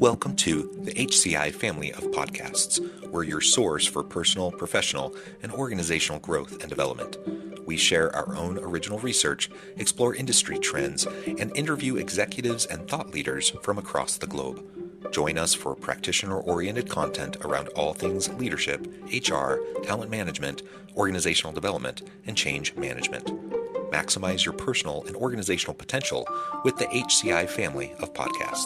Welcome to the HCI family of podcasts. We're your source for personal, professional, and organizational growth and development. We share our own original research, explore industry trends, and interview executives and thought leaders from across the globe. Join us for practitioner-oriented content around all things leadership, HR, talent management, organizational development, and change management. Maximize your personal and organizational potential with the HCI family of podcasts.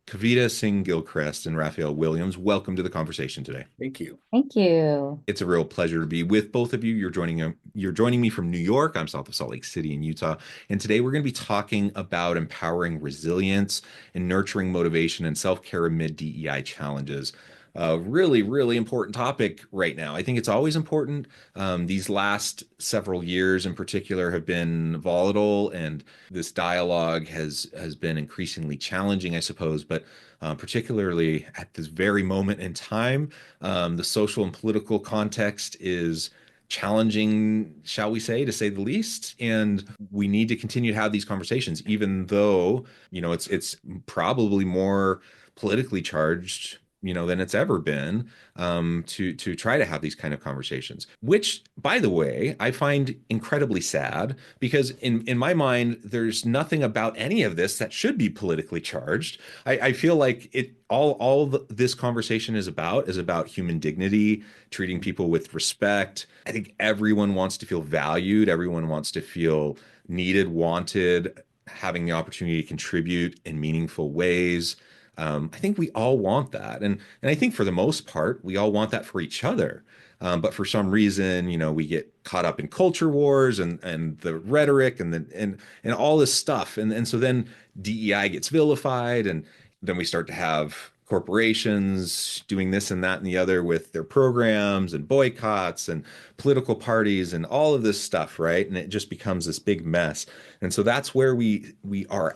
Kavita Singh Gilchrist and Raphael Williams, welcome to the conversation today. Thank you. Thank you. It's a real pleasure to be with both of you. You're joining me from New York. I'm south of Salt Lake City in Utah. And today we're going to be talking about empowering resilience and nurturing motivation and self-care amid DEI challenges. Really, really important topic right now. I think it's always important. These last several years in particular have been volatile, and this dialogue has been increasingly challenging, I suppose, but particularly at this very moment in time, the social and political context is challenging, shall we say, to say the least. And we need to continue to have these conversations, even though, it's probably more politically charged than it's ever been, to try to have these kind of conversations, which, by the way, I find incredibly sad, because in my mind, there's nothing about any of this that should be politically charged. I feel like this conversation is about human dignity, treating people with respect. I think everyone wants to feel valued. Everyone wants to feel needed, wanted, having the opportunity to contribute in meaningful ways. I think we all want that. And I think for the most part, we all want that for each other. But for some reason, we get caught up in culture wars and the rhetoric and all this stuff. And so then DEI gets vilified, and then we start to have corporations doing this and that and the other with their programs and boycotts and political parties and all of this stuff, right? And it just becomes this big mess. And so that's where we are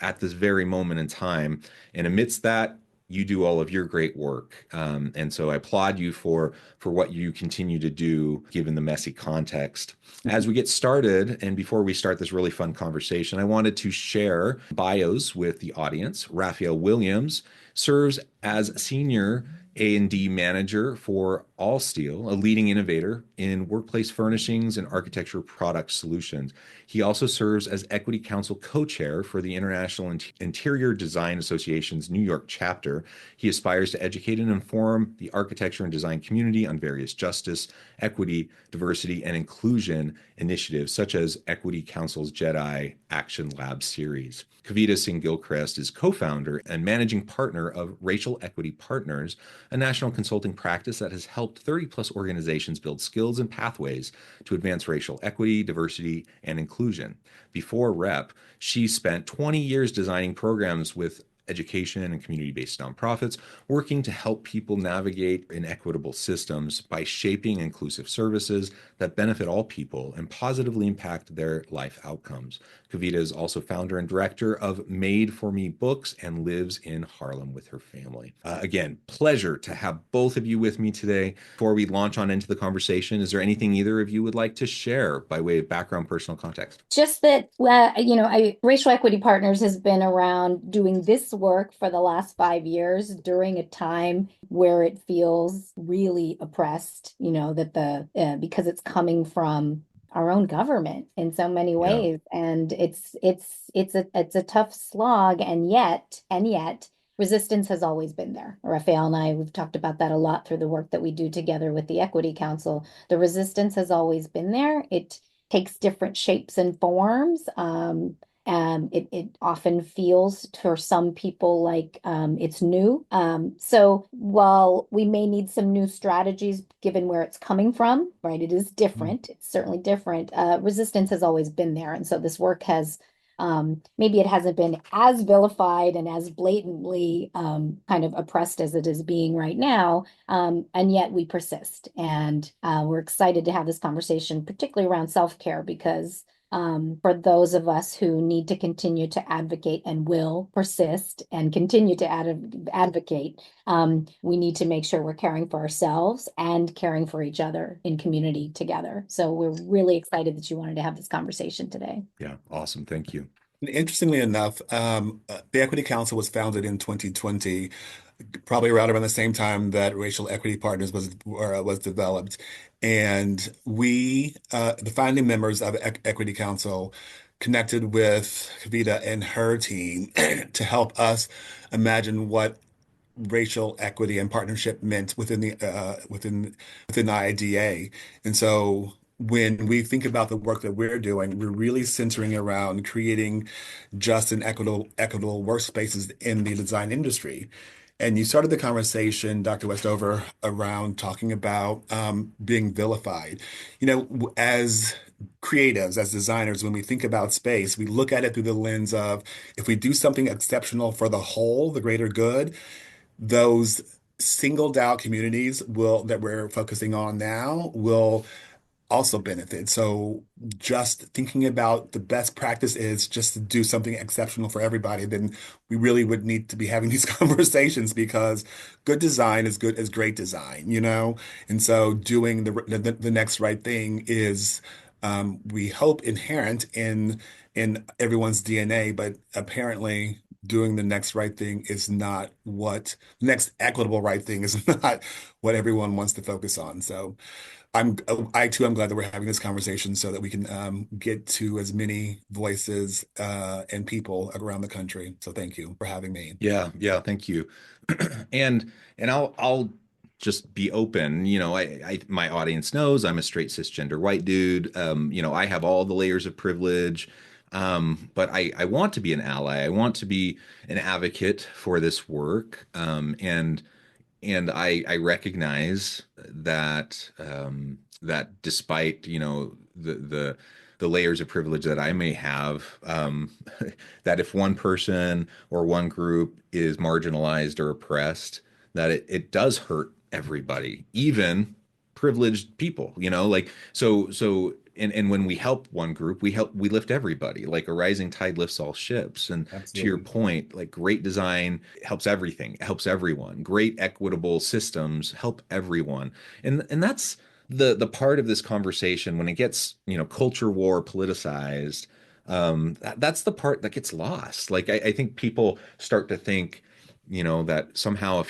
at this very moment in time. And amidst that, you do all of your great work. And so I applaud you for what you continue to do, given the messy context. As we get started, and before we start this really fun conversation, I wanted to share bios with the audience. Raphael Williams serves as Senior A&D Manager for Allsteel, a leading innovator in workplace furnishings and architecture product solutions. He also serves as Equity Council co-chair for the International Interior Design Association's New York chapter. He aspires to educate and inform the architecture and design community on various justice, equity, diversity, and inclusion initiatives, such as Equity Council's JEDI Action Lab series. Kavita Singh Gilchrist is co-founder and managing partner of Racial Equity Partners, a national consulting practice that has helped 30-plus organizations build skills and pathways to advance racial equity, diversity, and inclusion. Before REP, she spent 20 years designing programs with education and community-based nonprofits, working to help people navigate inequitable systems by shaping inclusive services that benefit all people and positively impact their life outcomes. Kavita is also founder and director of Made for Me Books and lives in Harlem with her family. Again, pleasure to have both of you with me today. Before we launch on into the conversation, is there anything either of you would like to share by way of background, personal context? Just that, Racial Equity Partners has been around doing this work for the last 5 years during a time where it feels really oppressed, because it's coming from our own government in so many ways. Yeah. And it's a tough slog, and yet resistance has always been there. Raphael and I, we've talked about that a lot through the work that we do together with the Equity Council. The resistance has always been there. It takes different shapes and forms. It often feels for some people like it's new. So while we may need some new strategies given where it's coming from, right? It is different. It's certainly different. Resistance has always been there. And so this work has, maybe it hasn't been as vilified and as blatantly kind of oppressed as it is being right now. And yet we persist. And we're excited to have this conversation, particularly around self-care, because for those of us who need to continue to advocate and will persist and continue to advocate, we need to make sure we're caring for ourselves and caring for each other in community together. So we're really excited that you wanted to have this conversation today. Yeah, awesome. Thank you. Interestingly enough, the Equity Council was founded in 2020, probably around the same time that Racial Equity Partners was developed, and the founding members of Equity Council, connected with Kavita and her team to help us imagine what racial equity and partnership meant within IIDA. And so when we think about the work that we're doing, we're really centering around creating just and equitable workspaces in the design industry. And you started the conversation, Dr. Westover, around talking about being vilified. As creatives, as designers, when we think about space, we look at it through the lens of if we do something exceptional for the whole, the greater good, those singled out communities will that we're focusing on now will also benefit. So just thinking about the best practice is just to do something exceptional for everybody, then we really would need to be having these conversations because good design is good as great design, you know? And so doing the next right thing is we hope inherent in everyone's DNA, but apparently doing the next right thing is not what the next equitable right thing is not what everyone wants to focus on. So I too am glad that we're having this conversation so that we can get to as many voices and people around the country. So thank you for having me. Yeah, yeah, thank you. And I'll just be open. My audience knows I'm a straight cisgender white dude. I have all the layers of privilege. But I want to be an ally. I want to be an advocate for this work. And I recognize that despite the layers of privilege that I may have, that if one person or one group is marginalized or oppressed, that it does hurt everybody, even privileged people, like and when we help one group, we lift everybody. Like a rising tide lifts all ships. And to your Absolutely. point, like great design helps everything, helps everyone. Great equitable systems help everyone. And that's the part of this conversation when it gets, culture war politicized. That's the part that gets lost. Like I think people start to think, that somehow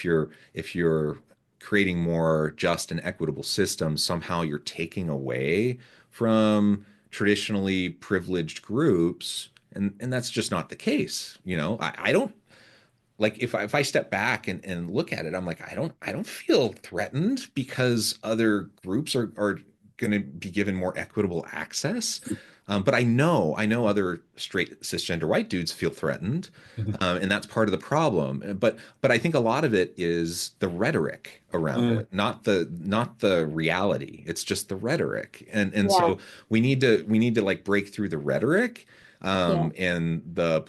if you're creating more just and equitable systems, somehow you're taking away from traditionally privileged groups, and that's just not the case. I don't like if I step back and look at it, I'm like, I don't feel threatened because other groups are going to be given more equitable access. But I know other straight cisgender white dudes feel threatened, and that's part of the problem. But I think a lot of it is the rhetoric around Mm, it, not the reality. It's just the rhetoric, and Yeah, so we need to like break through the rhetoric, yeah, and the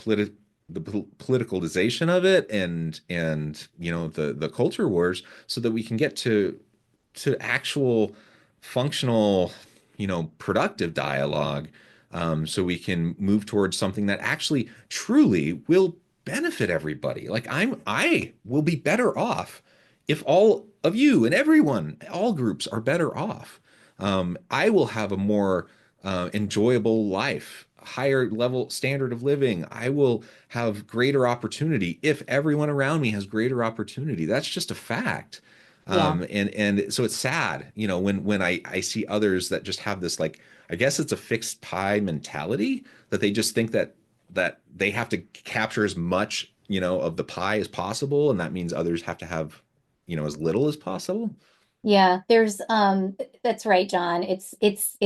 politicalization of it, and the culture wars, so that we can get to actual functional, productive dialogue, so we can move towards something that actually truly will benefit everybody. Like I will be better off if all of you and everyone, all groups are better off. I will have a more enjoyable life, higher level standard of living. I will have greater opportunity if everyone around me has greater opportunity. That's just a fact. yeah. And so it's sad, when I see others that just have this, like, I guess it's a fixed pie mentality, that they just think that they have to capture as much, of the pie as possible, and that means others have to have, as little as possible. Yeah, there's that's right, John. It's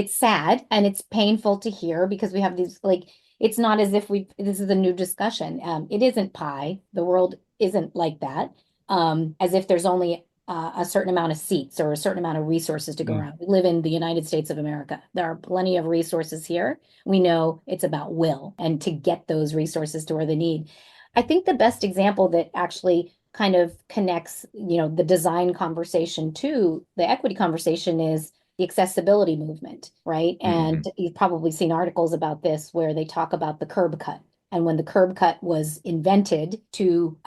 sad and it's painful to hear because we have these like it's not as if we this is a new discussion. It isn't pie. The world isn't like that. As if there's only a certain amount of seats or a certain amount of resources to go mm, around. We live in the United States of America. There are plenty of resources here. We know it's about will and to get those resources to where they need. I think the best example that actually kind of connects, the design conversation to the equity conversation is the accessibility movement, right? And Hmm. you've probably seen articles about this where they talk about the curb cut. And when the curb cut was invented to,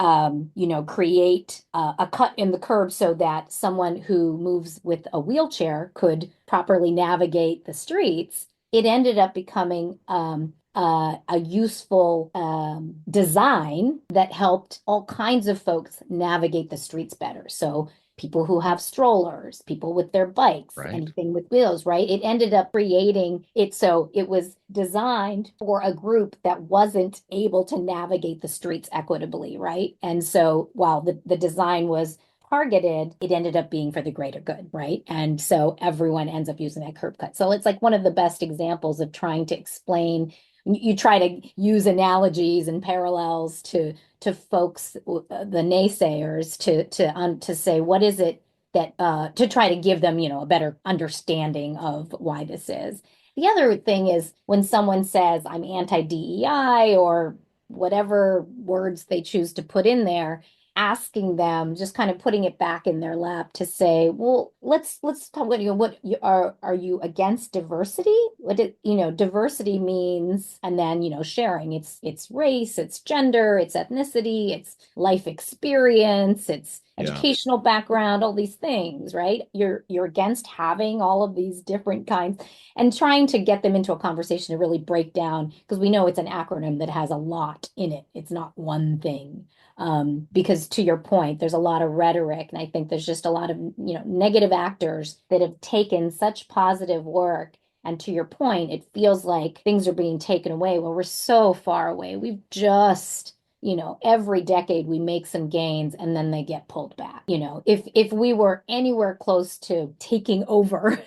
create a cut in the curb so that someone who moves with a wheelchair could properly navigate the streets, it ended up becoming a useful design that helped all kinds of folks navigate the streets better. So people who have strollers, people with their bikes, Right. anything with wheels, right? It ended up creating it so it was designed for a group that wasn't able to navigate the streets equitably, right? And so while the design was targeted, it ended up being for the greater good, right? And so everyone ends up using that curb cut. So it's like one of the best examples of trying to explain. You try to use analogies and parallels to folks, the naysayers, to say what is it that to try to give them, a better understanding of why this is. The other thing is when someone says I'm anti-DEI or whatever words they choose to put in there, asking them, just kind of putting it back in their lap to say, well, let's talk about what you are you against diversity? Diversity means, and then sharing. It's race, it's gender, it's ethnicity, it's life experience, it's Yeah. educational background, all these things, right? You're against having all of these different kinds and trying to get them into a conversation to really break down, because we know it's an acronym that has a lot in it. It's not one thing. Because to your point, there's a lot of rhetoric, and I think there's just a lot of negative actors that have taken such positive work. And to your point, it feels like things are being taken away. Well, we're so far away. We've just, every decade we make some gains and then they get pulled back. If we were anywhere close to taking over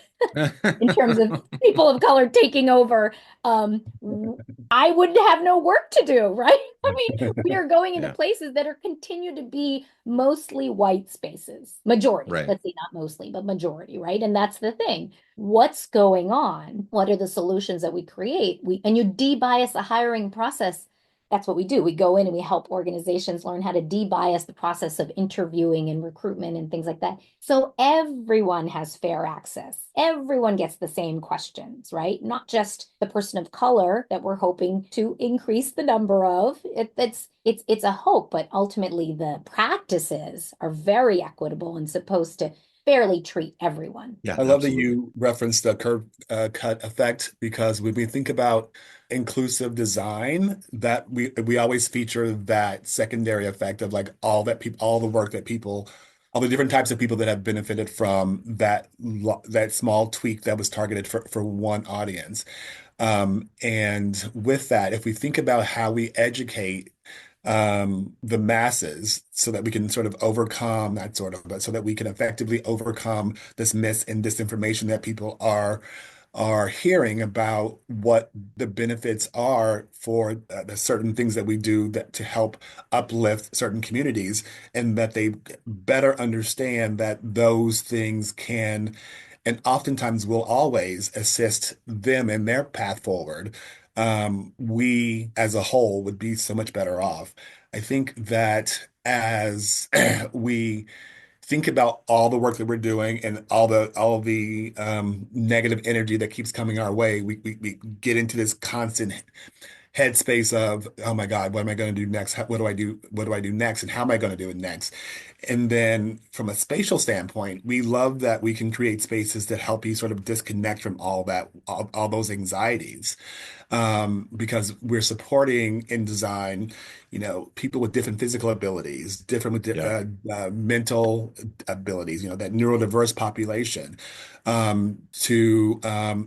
in terms of people of color taking over, I would have no work to do, right? I mean, we are going into Yeah. places that are continue to be mostly white spaces, majority, Right. let's say not mostly, but majority, right? And that's the thing. What's going on? What are the solutions that we create? And you de-bias the hiring process. That's what we do. We go in and we help organizations learn how to de-bias the process of interviewing and recruitment and things like that. So everyone has fair access. Everyone gets the same questions, right? Not just the person of color that we're hoping to increase the number of. It's a hope, but ultimately the practices are very equitable and supposed to fairly treat everyone. Yeah, I love that absolutely. you referenced the curve cut effect, because when we think about inclusive design, that we always feature that secondary effect of like all the work that people, all the different types of people that have benefited from that small tweak that was targeted for one audience. And with that, if we think about how we educate the masses so that we can sort of overcome that but so that we can effectively overcome this mis and disinformation that people are hearing about what the benefits are for the certain things that we do that to help uplift certain communities, and that they better understand that those things can and oftentimes will always assist them in their path forward. We as a whole would be so much better off. I think that as we think about all the work that we're doing and all the negative energy that keeps coming our way, we get into this constant headspace of, oh my God, what am I going to do next? What do I do? What do I do next? And how am I going to do it next? And then from a spatial standpoint, we love that we can create spaces that help you sort of disconnect from all those anxieties, because we're supporting in design, people with different physical abilities, different with Yeah. mental abilities, that neurodiverse population, to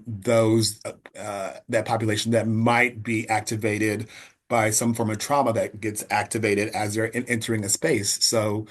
those that population that might be activated by some form of trauma that gets activated as they're entering a space. So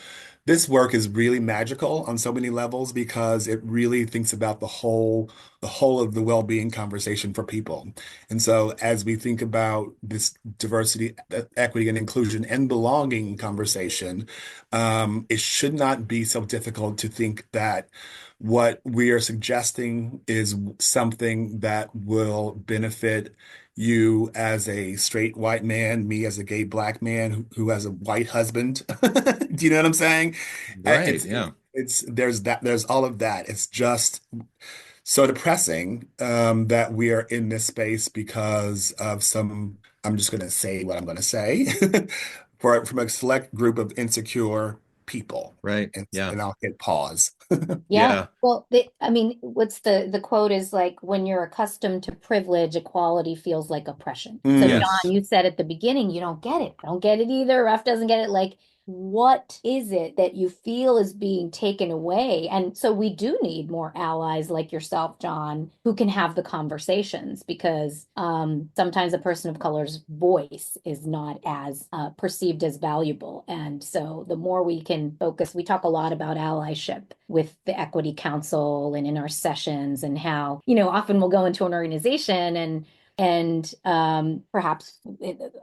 this work is really magical on so many levels because it really thinks about the whole of the well-being conversation for people. And so as we think about this diversity, equity, and inclusion and belonging conversation, it should not be so difficult to think that what we are suggesting is something that will benefit you as a straight white man, me as a gay black man who has a white husband. Do you know what I'm saying? Right. It's Yeah. there's all of that. It's just so depressing that we are in this space because of some, I'm just going to say what I'm going to say, from a select group of insecure people. Right. And, Yeah. and I'll hit pause. Yeah. Yeah. Well, I mean, what's the quote is like, when you're accustomed to privilege, equality feels like oppression. So, Mm, John, Yes. you said at the beginning, you don't get it. I don't get it either. Ref doesn't get it. Like, what is it that you feel is being taken away? And so we do need more allies like yourself, John, who can have the conversations because sometimes a person of color's voice is not as perceived as valuable. And so the more we can focus, we talk a lot about allyship with the Equity Council and in our sessions, and how, often we'll go into an organization and perhaps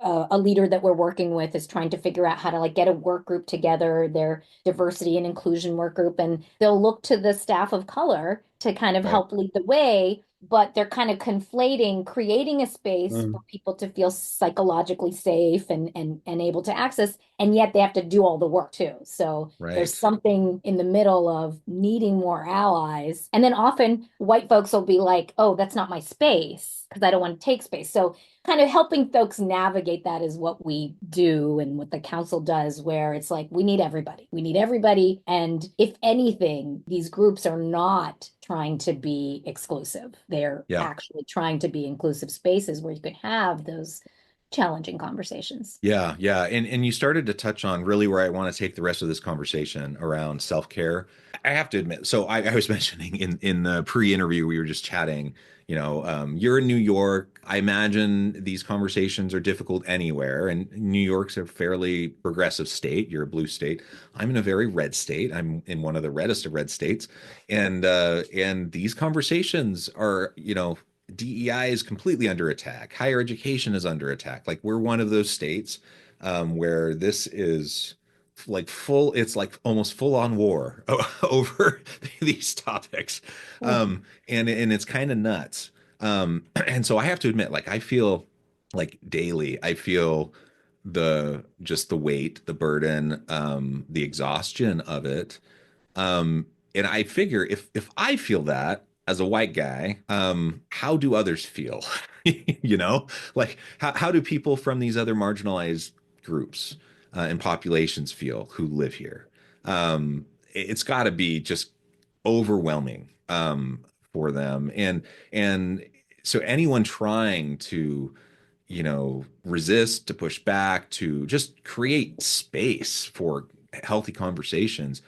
a leader that we're working with is trying to figure out how to like get a work group together, their diversity and inclusion work group, and they'll look to the staff of color to kind of Right. help lead the way, but they're kind of conflating creating a space mm, for people to feel psychologically safe and able to access, and yet they have to do all the work too. So there's Right. something in the middle of needing more allies. And then often white folks will be like, oh, that's not my space because I don't want to take space. So kind of helping folks navigate that is what we do and what the council does, where it's like, we need everybody. We need everybody. And if anything, these groups are not trying to be exclusive. They're Yeah. actually trying to be inclusive spaces where you can have those challenging conversations. Yeah, yeah. And you started to touch on really where I want to take the rest of this conversation around self-care. I have to admit, so I was mentioning in the pre-interview we were just chatting, you're in New York. I imagine these conversations are difficult anywhere, and New York's a fairly progressive state. You're a blue state. I'm in a very red state. I'm in one of the reddest of red states. And these conversations are, DEI is completely under attack. Higher education is under attack. Like we're one of those states where this is like it's like almost full on war over these topics. And it's kind of nuts. And so I have to admit, like I feel like daily, I feel the weight, the burden, the exhaustion of it. And I figure if I feel that as a white guy, how do others feel? Like how do people from these other marginalized groups and populations feel who live here? It's got to be just overwhelming for them, and so anyone trying to resist, to push back, to just create space for healthy conversations,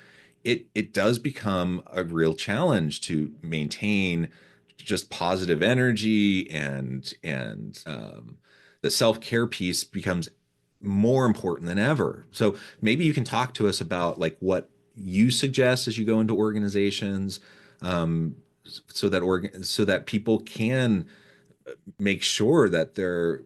it does become a real challenge to maintain just positive energy and the self-care piece becomes more important than ever. So maybe you can talk to us about like what you suggest as you go into organizations, um, so that people can make sure that they're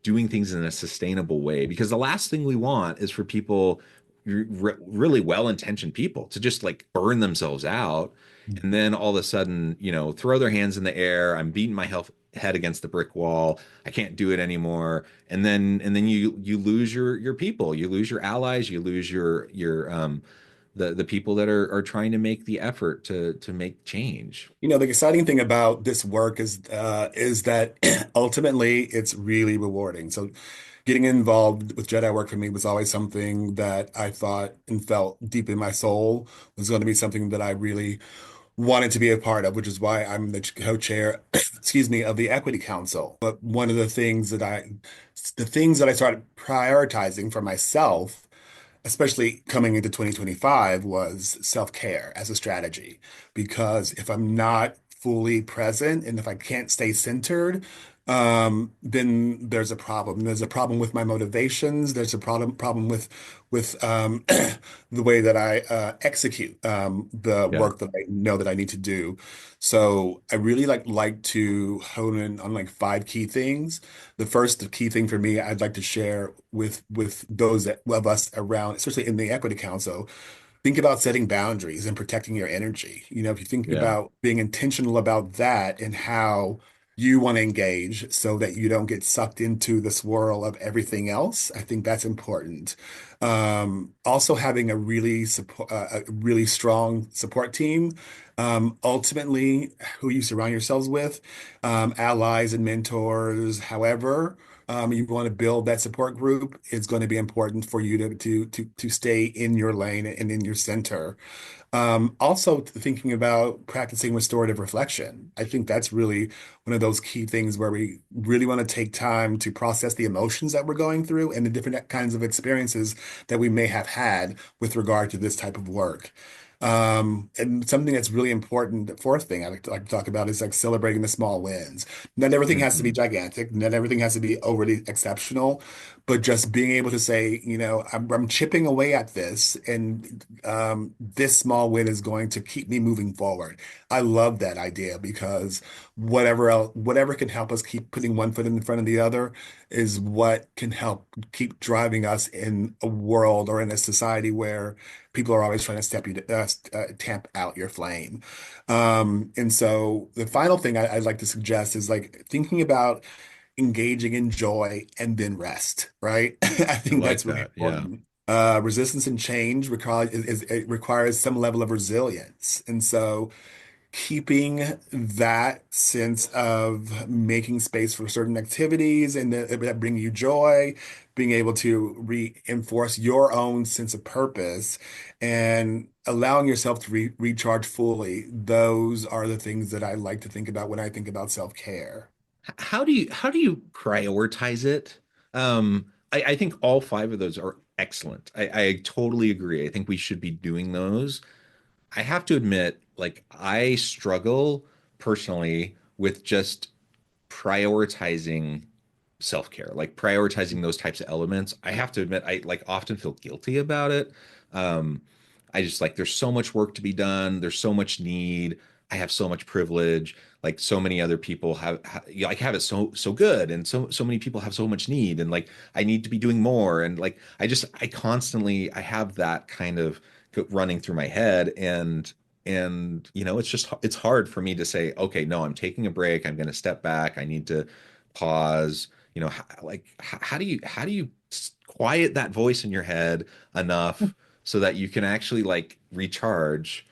doing things in a sustainable way. Because the last thing we want is for people, really well-intentioned people, to just like burn themselves out and then all of a sudden, throw their hands in the air. I'm beating my head against the brick wall. I can't do it anymore. And then you lose your people, you lose your allies, you lose your the people that are trying to make the effort to make change. The exciting thing about this work is that ultimately it's really rewarding. So getting involved with JEDI work for me was always something that I thought and felt deep in my soul was going to be something that I really wanted to be a part of, which is why I'm the co-chair, excuse me, of the Equity Council. But one of the things that I started prioritizing for myself, especially coming into 2025, was self-care as a strategy. Because if I'm not fully present and if I can't stay centered, then there's a problem. There's a problem with my motivations. There's a problem with the way that I execute the Yeah. work that I know that I need to do. So I really like to hone in on like five key things. The first key thing for me, I'd like to share with those of us around, especially in the Equity Council. Think about setting boundaries and protecting your energy. If you think Yeah. about being intentional about that and how you want to engage so that you don't get sucked into the swirl of everything else, I think that's important. Also having a really strong support team. Ultimately, who you surround yourselves with, allies and mentors, however, you want to build that support group, it's going to be important for you to stay in your lane and in your center. Also thinking about practicing restorative reflection. I think that's really one of those key things where we really want to take time to process the emotions that we're going through and the different kinds of experiences that we may have had with regard to this type of work. And something that's really important, the fourth thing I like to talk about is like celebrating the small wins. Not everything has to be Hmm. gigantic, not everything has to be overly exceptional, but just being able to say, I'm chipping away at this, and this small win is going to keep me moving forward. I love that idea because whatever can help us keep putting one foot in front of the other is what can help keep driving us in a world or in a society where people are always trying to tamp out your flame. And so the final thing I'd like to suggest is like thinking about engaging in joy and then rest, right? I I think like that's really that. Yeah. important. Resistance and change it requires some level of resilience. And so keeping that sense of making space for certain activities and that bring you joy, being able to reinforce your own sense of purpose and allowing yourself to recharge fully, those are the things that I like to think about when I think about self-care. How do you prioritize it? I think all five of those are excellent. I totally agree. I think we should be doing those. I have to admit, like I struggle personally with just prioritizing self-care, like prioritizing those types of elements. I have to admit, I like often feel guilty about it. Um, I just like there's so much work to be done. There's so much need. I have so much privilege. Like so many other people like have it so good, and so many people have so much need, and like I need to be doing more. And like I constantly I have that kind of running through my head, and it's hard for me to say, okay, no, I'm taking a break. I'm going to step back. I need to pause. How do you quiet that voice in your head enough so that you can actually like recharge?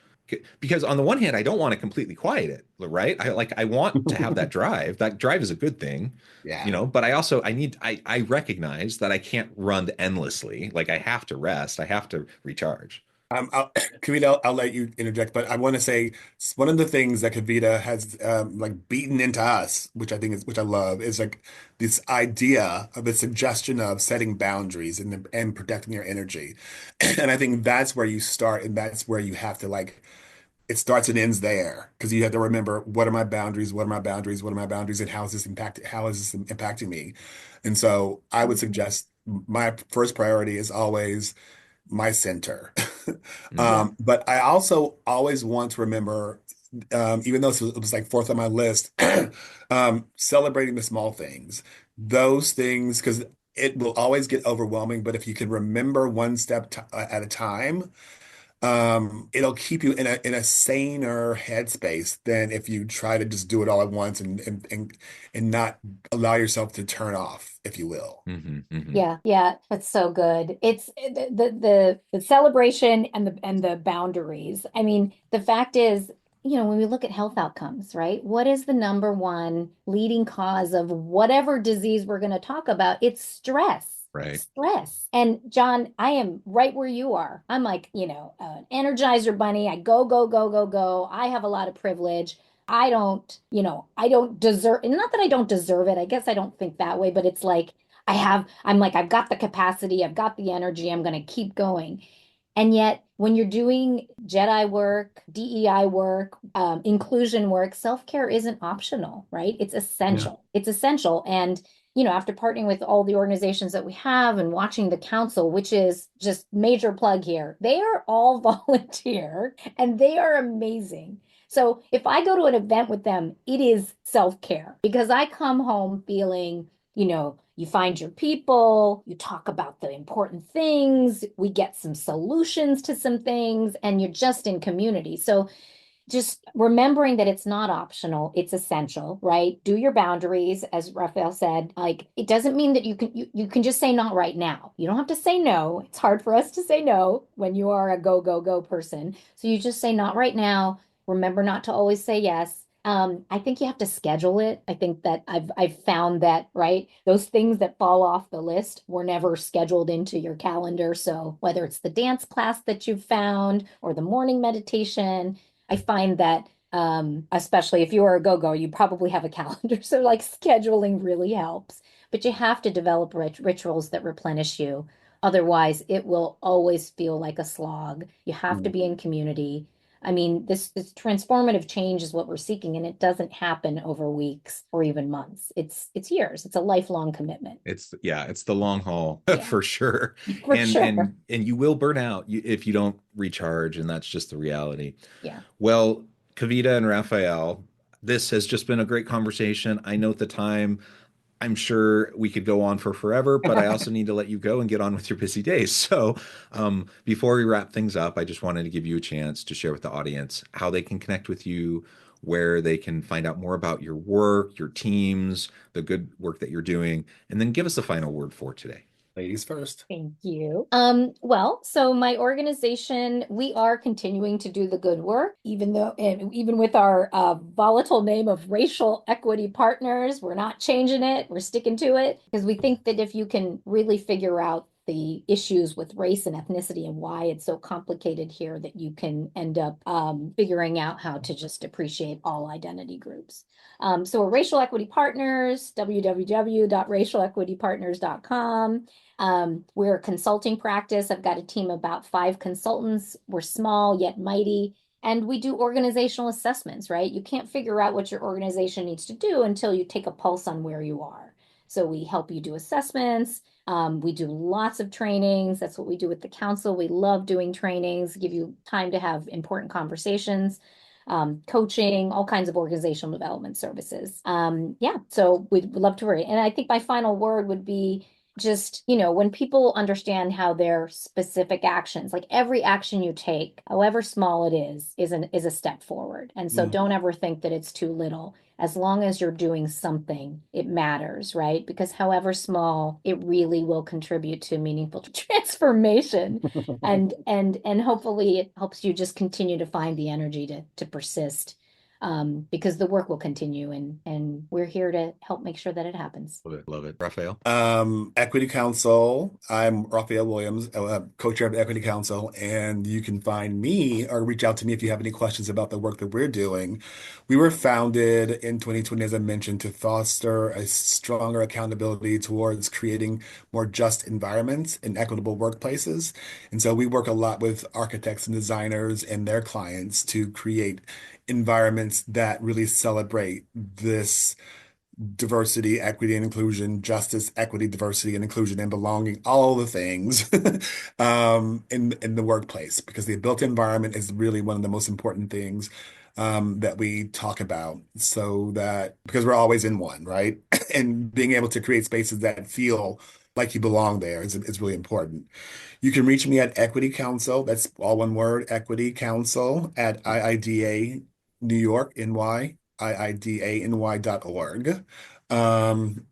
Because on the one hand, I don't want to completely quiet it, right? I want to have that drive. That drive is a good thing, Yeah. but I recognize that I can't run endlessly. Like I have to rest. I have to recharge. Kavita, I'll let you interject, but I want to say one of the things that Kavita has like beaten into us, which I love, is like this idea of the suggestion of setting boundaries and protecting your energy. And I think that's where you start, and that's where you have to like it starts and ends there because you have to remember what are my boundaries, what are my boundaries, what are my boundaries, and how is this impacting me? And so I would Mhm. suggest my first priority is always my center. Mm, Yeah. But I also always want to remember, even though it was like fourth on my list, celebrating the small things, those things, because it will always get overwhelming. But if you can remember one step at a time, it'll keep you in a saner headspace than if you try to just do it all at once and not allow yourself to turn off, if you will. hmm hmm Yeah, yeah, that's so good. It's the celebration and the boundaries. I mean, the fact is, when we look at health outcomes, right? What is the number one leading cause of whatever disease we're going to talk about? It's stress. Right. Stress. And John, I am right where you are. I'm like, an Energizer bunny. I go, go, go, go, go. I have a lot of privilege. I don't deserve, and not that I don't deserve it. I guess I don't think that way, but it's like I'm like, I've got the capacity, I've got the energy, I'm going to keep going. And yet, when you're doing JEDI work, DEI work, inclusion work, self-care isn't optional, right? It's Yeah. essential. It's essential. And, after partnering with all the organizations that we have and watching the council, which is just major plug here, they are all volunteer and they are amazing. So if I go to an event with them, it is self-care because I come home feeling you find your people, you talk about the important things, we get some solutions to some things, and you're just in community. So just remembering that it's not optional, it's essential, right? Do your boundaries, as Raphael said. Like, it doesn't mean that you can just say not right now. You don't have to say no. It's hard for us to say no when you are a go, go, go person. So you just say not right now. Remember not to always say yes. I think you have to schedule it. I think that I've found that, right? Those things that fall off the list were never scheduled into your calendar. So whether it's the dance class that you've found or the morning meditation, I find that especially if you are a go-go, you probably have a calendar. So like scheduling really helps. But you have to develop rituals that replenish you. Otherwise, it will always feel like a slog. You have to be in community. I mean, this transformative change is what we're seeking, and it doesn't happen over weeks or even months. It's years. It's a lifelong commitment. It's the long haul Yeah, for sure. for And sure. you will burn out if you don't recharge, and that's just the reality. Yeah. Well, Kavita and Raphael, this has just been a great conversation. I note the time. I'm sure we could go on for forever, but I also need to let you go and get on with your busy days. So, before we wrap things up, I just wanted to give you a chance to share with the audience how they can connect with you, where they can find out more about your work, your teams, the good work that you're doing, and then give us a final word for today. Ladies first. Thank you. Well, so my organization, we are continuing to do the good work, even though, and even with our volatile name of Racial Equity Partners, we're not changing it. We're sticking to it because we think that if you can really figure out the issues with race and ethnicity and why it's so complicated here, that you can end up figuring out how to just appreciate all identity groups. So we're Racial Equity Partners, www.racialequitypartners.com. We're a consulting practice. I've got a team of about 5 consultants. We're small yet mighty. And we do organizational assessments, right? You can't figure out what your organization needs to do until you take a pulse on where you are. So we help you do assessments. We do lots of trainings. That's what we do with the council. We love doing trainings, give you time to have important conversations, coaching, all kinds of organizational development services. Yeah, so we'd love to read. And I think my final word would be just, when people understand how their specific actions, like every action you take, however small it is a step forward. And so don't ever think that it's too little. As long as you're doing something, it matters, right? Because however small, it really will contribute to meaningful transformation. And hopefully it helps you just continue to find the energy to persist. Because the work will continue, and we're here to help make sure that it happens. Love it. Love it. Raphael? Equity Council. I'm Raphael Williams, co-chair of the Equity Council, and you can find me or reach out to me if you have any questions about the work that we're doing. We were founded in 2020, as I mentioned, to foster a stronger accountability towards creating more just environments and equitable workplaces. And so we work a lot with architects and designers and their clients to create environments that really celebrate this diversity, equity, and inclusion, justice, equity, diversity, and inclusion, and belonging, all the things in the workplace, because the built environment is really one of the most important things that we talk about. So that because we're always in one, right? And being able to create spaces that feel like you belong there is really important. You can reach me at Equity Council. That's all one word, Equity Council at IIDA New York, NY, IIDANY.org,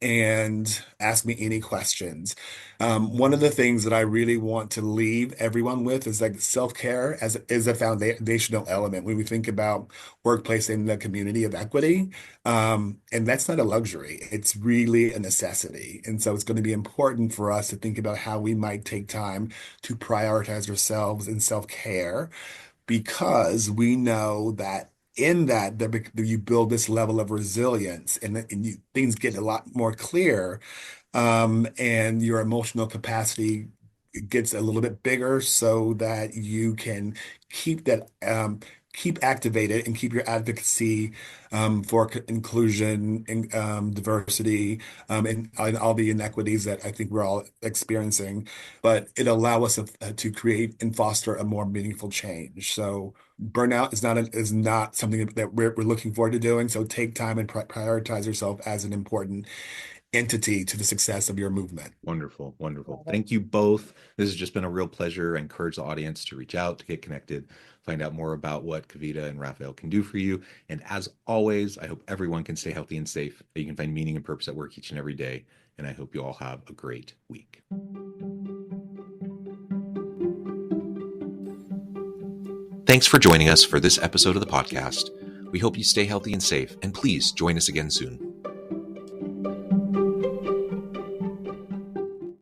and ask me any questions. One of the things that I really want to leave everyone with is like self-care is a foundational element when we think about workplace in the community of equity. And that's not a luxury. It's really a necessity. And so it's going to be important for us to think about how we might take time to prioritize ourselves in self-care, because we know that in that you build this level of resilience, and things get a lot more clear, and your emotional capacity gets a little bit bigger so that you can keep that keep activated and keep your advocacy for inclusion and diversity and all the inequities that I think we're all experiencing. But it allows us to create and foster a more meaningful change. So burnout is not something that we're looking forward to doing. So take time and prioritize yourself as an important entity to the success of your movement. Wonderful, wonderful. Thank you both. This has just been a real pleasure. I encourage the audience to reach out, to get connected, find out more about what Kavita and Raphael can do for you. And as always, I hope everyone can stay healthy and safe, that you can find meaning and purpose at work each and every day. And I hope you all have a great week. Thanks for joining us for this episode of the podcast. We hope you stay healthy and safe, and please join us again soon.